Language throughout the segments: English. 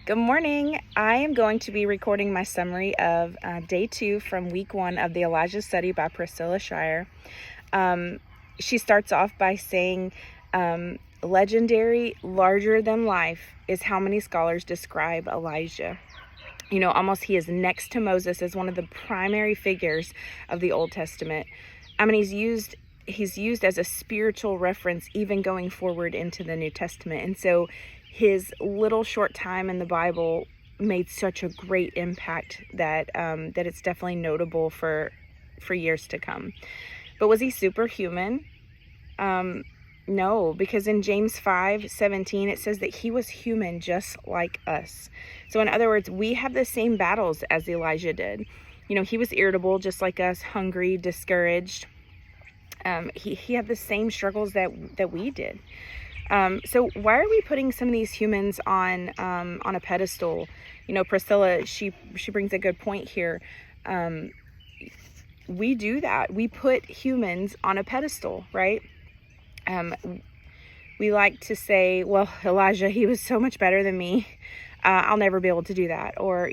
Good morning. I am going to be recording my summary of day 2 from week 1 of the Elijah study by Priscilla Shirer. She starts off by saying, legendary, larger than life is how many scholars describe Elijah. Almost he is next to Moses as one of the primary figures of the Old Testament. He's used as a spiritual reference even going forward into the New Testament. And so his little short time in the Bible made such a great impact that it's definitely notable for years to come. But was he superhuman? No, because in James 5:17 it says that he was human just like us. So in other words, we have the same battles as Elijah did. He was irritable just like us, hungry, discouraged. He had the same struggles that we did. So why are we putting some of these humans on a pedestal? Priscilla, she brings a good point here. We do that. We put humans on a pedestal, right? We like to say, well, Elijah, he was so much better than me. I'll never be able to do that. Or,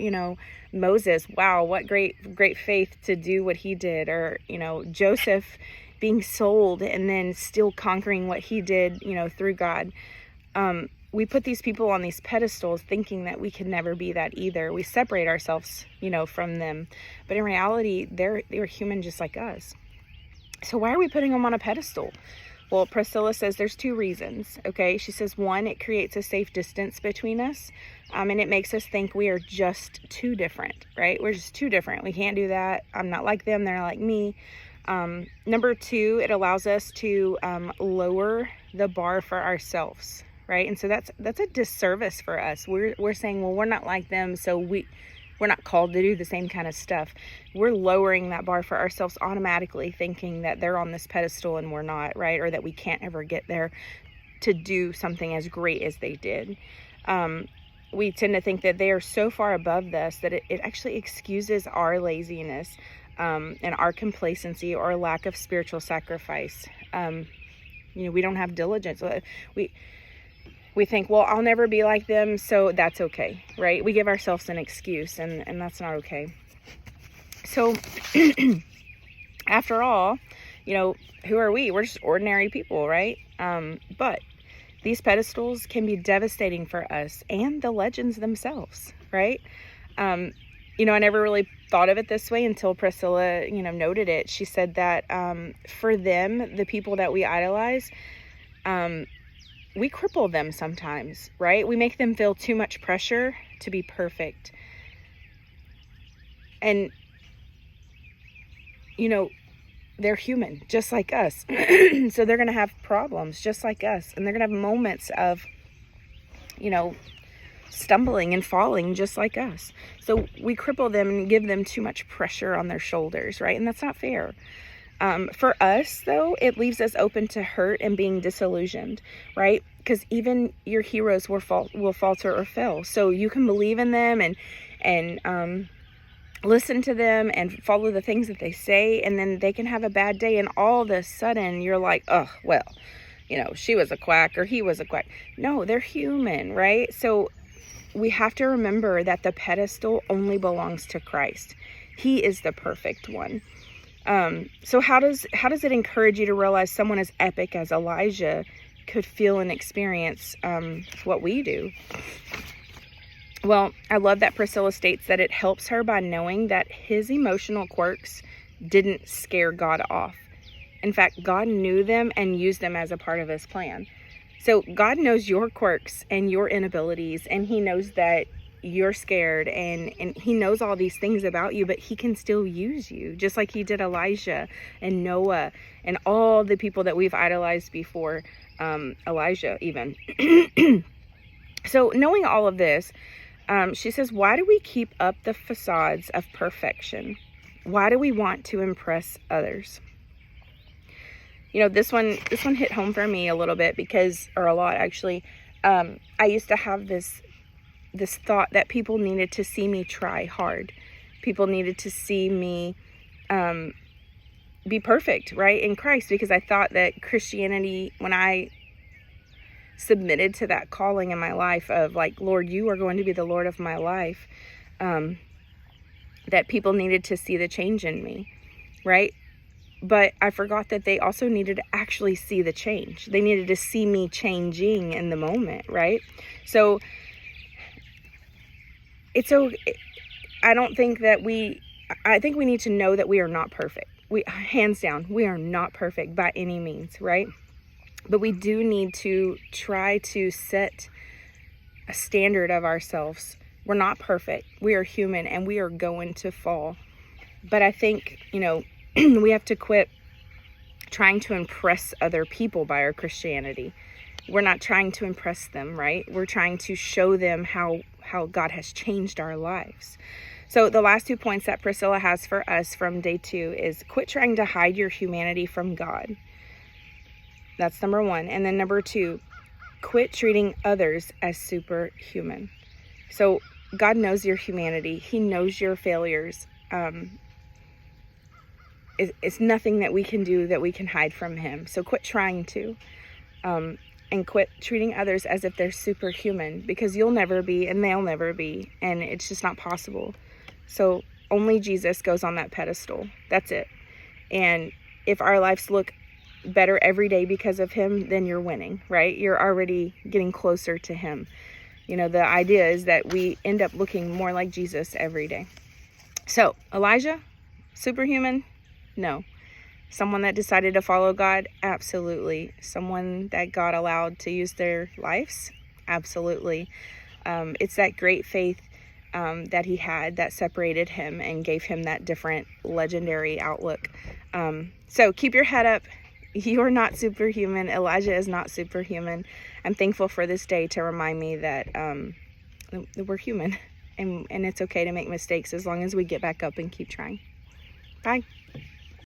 Moses, wow, what great faith to do what he did. Or, Joseph being sold and then still conquering what he did, through God. We put these people on these pedestals thinking that we can never be that either. We separate ourselves, from them. But in reality, they were human just like us. So why are we putting them on a pedestal? Well, Priscilla says there's 2 reasons, okay? She says, 1, it creates a safe distance between us, and it makes us think we are just too different, right? We're just too different. We can't do that. I'm not like them. They're not like me. Number 2, it allows us to lower the bar for ourselves, right? And so that's a disservice for us. We're saying, well, we're not like them, so we're not called to do the same kind of stuff. We're lowering that bar for ourselves automatically, thinking that they're on this pedestal and we're not, right? Or that we can't ever get there to do something as great as they did. We tend to think that they are so far above us that it actually excuses our laziness and our complacency or lack of spiritual sacrifice. We don't have diligence. We think, well, I'll never be like them, so that's okay, right? We give ourselves an excuse, and that's not okay. So, after all, who are we? We're just ordinary people, right? But these pedestals can be devastating for us and the legends themselves, right? I never really thought of it this way until Priscilla, noted it. She said that for them, the people that we idolize, we cripple them sometimes, right? We make them feel too much pressure to be perfect. And, they're human, just like us. So they're going to have problems just like us. And they're going to have moments of, stumbling and falling just like us. So we cripple them and give them too much pressure on their shoulders, right? And that's not fair. For us, though, it leaves us open to hurt and being disillusioned, right? Because even your heroes will falter or fail. So you can believe in them and listen to them and follow the things that they say, and then they can have a bad day, and all of a sudden you're like, oh, well, she was a quack or he was a quack. No, they're human, right? So we have to remember that the pedestal only belongs to Christ. He is the perfect one. So how does it encourage you to realize someone as epic as Elijah could feel and experience what we do? Well, I love that Priscilla states that it helps her by knowing that his emotional quirks didn't scare God off. In fact, God knew them and used them as a part of his plan. So God knows your quirks and your inabilities, and he knows that you're scared, and he knows all these things about you, but he can still use you, just like he did Elijah and Noah and all the people that we've idolized before Elijah even. So knowing all of this, she says, why do we keep up the facades of perfection? Why do we want to impress others? This one hit home for me a little bit or a lot actually. I used to have this thought that people needed to see me try hard. People needed to see me be perfect, right, in Christ, because I thought that Christianity, when I submitted to that calling in my life of like, Lord, you are going to be the Lord of my life, that people needed to see the change in me, right? But I forgot that they also needed to actually see the change. They needed to see me changing in the moment, right? So I don't think that I think we need to know that we are not perfect. Hands down, we are not perfect by any means, right? But we do need to try to set a standard of ourselves. We're not perfect. We are human and we are going to fall. But I think, we have to quit trying to impress other people by our Christianity. We're not trying to impress them, right? We're trying to show them how God has changed our lives. So the last 2 points that Priscilla has for us from day 2 is quit trying to hide your humanity from God. That's number 1. And then number 2, quit treating others as superhuman. So God knows your humanity. He knows your failures. It's nothing that we can do that we can hide from him. So quit trying to. And quit treating others as if they're superhuman, because you'll never be and they'll never be. And it's just not possible. So only Jesus goes on that pedestal. That's it. And if our lives look better every day because of him, then you're winning, right? You're already getting closer to him. The idea is that we end up looking more like Jesus every day. So Elijah, superhuman? No. Someone that decided to follow God? Absolutely. Someone that God allowed to use their lives? Absolutely. It's that great faith that he had that separated him and gave him that different legendary outlook. So keep your head up. You are not superhuman. Elijah is not superhuman. I'm thankful for this day to remind me that we're human, and it's okay to make mistakes as long as we get back up and keep trying. Bye.